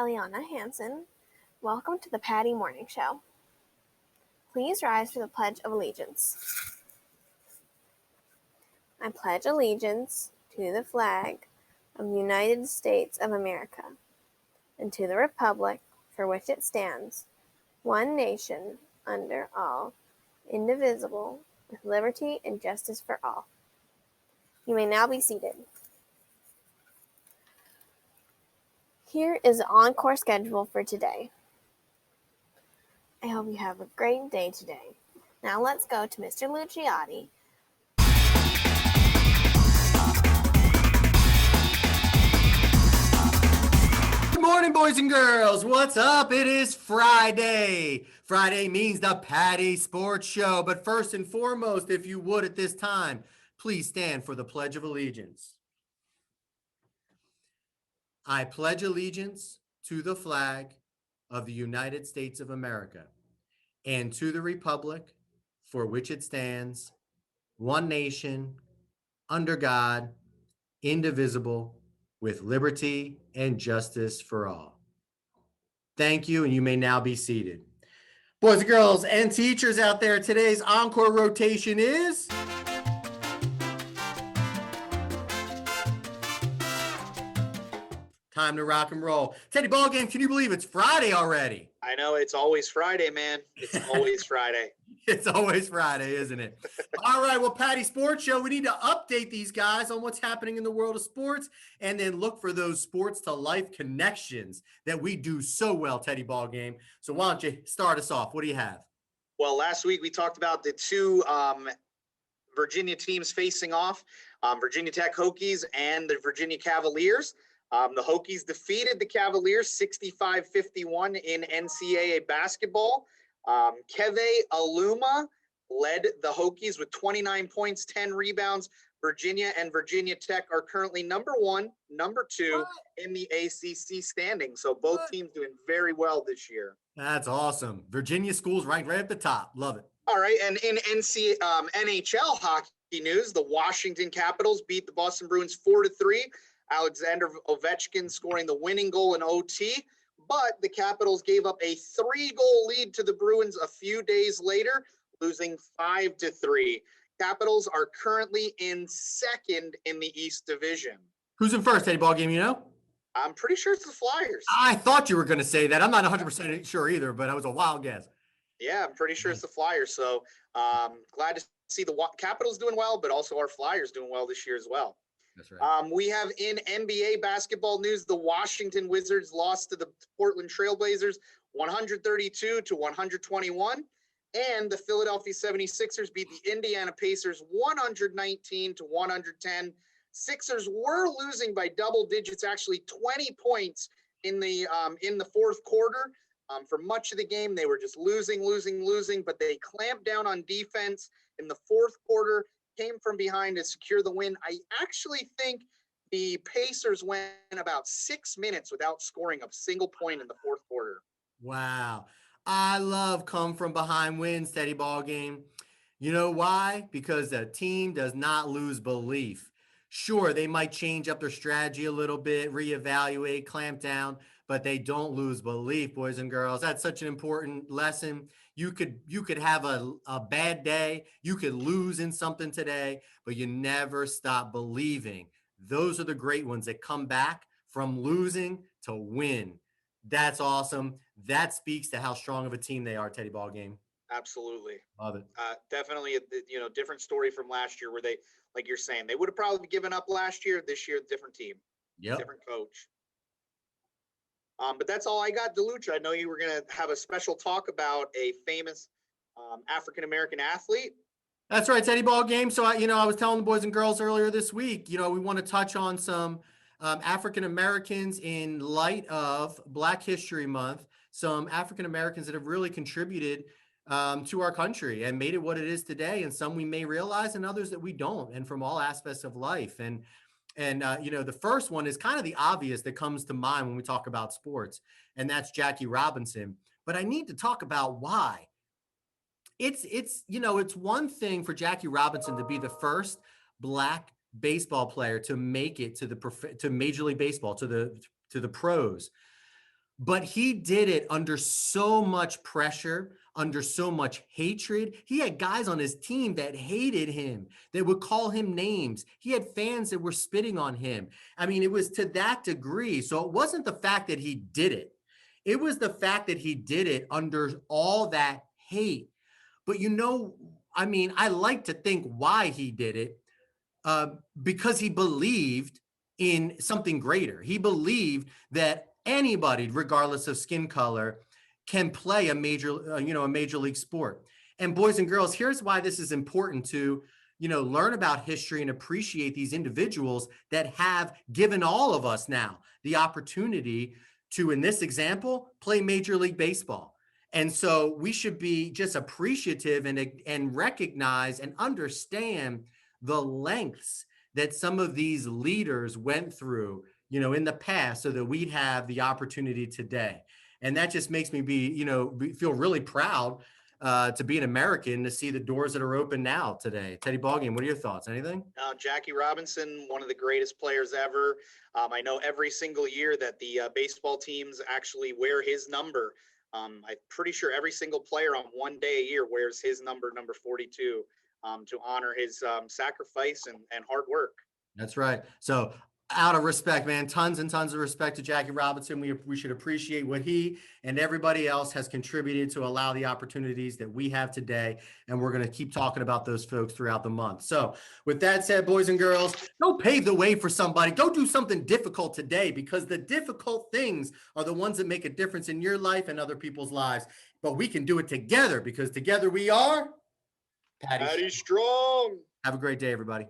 Eliana Hansen. Welcome to the Pattie Morning Show. Please rise for the Pledge of Allegiance. I pledge allegiance to the flag of the United States of America and to the republic for which it stands, one nation, under all, indivisible, with liberty and justice for all. You may now be seated. Here is the encore schedule for today. I hope you have a great day today. Now let's go to Mr. Lucciotti. Good morning, boys and girls. What's up? It is Friday. Friday means the Pattie Sports Show. But first and foremost, if you would at this time, please stand for the Pledge of Allegiance. I pledge allegiance to the flag of the United States of America and to the republic for which it stands, one nation, under God, indivisible, with liberty and justice for all. Thank you, and you may now be seated. Boys and girls and teachers out there, today's encore rotation is... Time to rock and roll. Teddy Ballgame, can you believe it's Friday already? I know, it's always Friday, man. It's always Friday. It's always Friday, isn't it? All right, well, Pattie Sports Show, we need to update these guys on what's happening in the world of sports and then look for those sports to life connections that we do so well, Teddy Ballgame. So why don't you start us off? What do you have? Well, last week we talked about the two Virginia teams facing off, Virginia Tech Hokies and the Virginia Cavaliers. The Hokies defeated the Cavaliers 65-51 in NCAA basketball. Keve Aluma led the Hokies with 29 points, 10 rebounds. Virginia and Virginia Tech are currently number one, number two in the ACC standings. So both teams doing very well this year. That's awesome. Virginia schools ranked right at the top. Love it. All right, and in NHL hockey news, the Washington Capitals beat the Boston Bruins 4-3. Alexander Ovechkin scoring the winning goal in OT, but the Capitals gave up a 3-goal lead to the Bruins a few days later, losing 5-3. Capitals are currently in second in the East Division. Who's in first, Teddy Ballgame, you know? I'm pretty sure it's the Flyers. I thought you were going to say that. I'm not 100% sure either, but that was a wild guess. Yeah, I'm pretty sure it's the Flyers. So glad to see the Capitals doing well, but also our Flyers doing well this year as well. That's right. We have in NBA basketball news, the Washington Wizards lost to the Portland Trailblazers 132-121. And the Philadelphia 76ers beat the Indiana Pacers 119-110. Sixers were losing by double digits, actually 20 points in the fourth quarter. For much of the game, they were just losing, but they clamped down on defense in the fourth quarter, came from behind to secure the win. I actually think the Pacers went about 6 minutes without scoring a single point in the fourth quarter. Wow. I love come from behind wins, Teddy Ballgame. You know why? Because the team does not lose belief. Sure, they might change up their strategy a little bit, reevaluate, clamp down, but they don't lose belief, boys and girls. That's such an important lesson. You could have a bad day. You could lose in something today, but you never stop believing. Those are the great ones that come back from losing to win. That's awesome. That speaks to how strong of a team they are, Teddy Ballgame. Absolutely. Love it. Definitely a different story from last year where they, like you're saying, they would have probably given up last year. This year, different team. Yep. Different coach. But that's all I got, DeLucia. I know you were going to have a special talk about a famous African-American athlete. That's right, Teddy Ballgame. So, I was telling the boys and girls earlier this week, we want to touch on some African-Americans in light of Black History Month, some African-Americans that have really contributed to our country and made it what it is today. And some we may realize and others that we don't, and from all aspects of life. And the first one is kind of the obvious that comes to mind when we talk about sports, and that's Jackie Robinson. But I need to talk about why. It's one thing for Jackie Robinson to be the first Black baseball player to make it to Major League Baseball, to the pros. but he did it under so much pressure, under so much hatred. He had guys on his team that hated him, that would call him names. He had fans that were spitting on him. I mean, it was to that degree. So it wasn't the fact that he did it. It was the fact that he did it under all that hate. But I mean, I like to think why he did it, because he believed in something greater. He believed that anybody, regardless of skin color, can play a major league sport. And boys and girls, here's why this is important to, learn about history and appreciate these individuals that have given all of us now the opportunity to, in this example, play Major League Baseball. And so we should be just appreciative and recognize and understand the lengths that some of these leaders went through, in the past, so that we'd have the opportunity today. And that just makes me feel really proud to be an American, to see the doors that are open now today. Teddy Ballgame, what are your thoughts? Anything? Jackie Robinson, one of the greatest players ever. I know every single year that the baseball teams actually wear his number. I'm pretty sure every single player on one day a year wears his number 42, to honor his sacrifice and hard work. That's right. So out of respect, man, tons and tons of respect to Jackie Robinson. We should appreciate what he and everybody else has contributed to allow the opportunities that we have today. And we're going to keep talking about those folks throughout the month. So with that said, boys and girls, go pave the way for somebody. Go do something difficult today, because the difficult things are the ones that make a difference in your life and other people's lives. But we can do it together, because together we are Pattie Strong. Have a great day, everybody.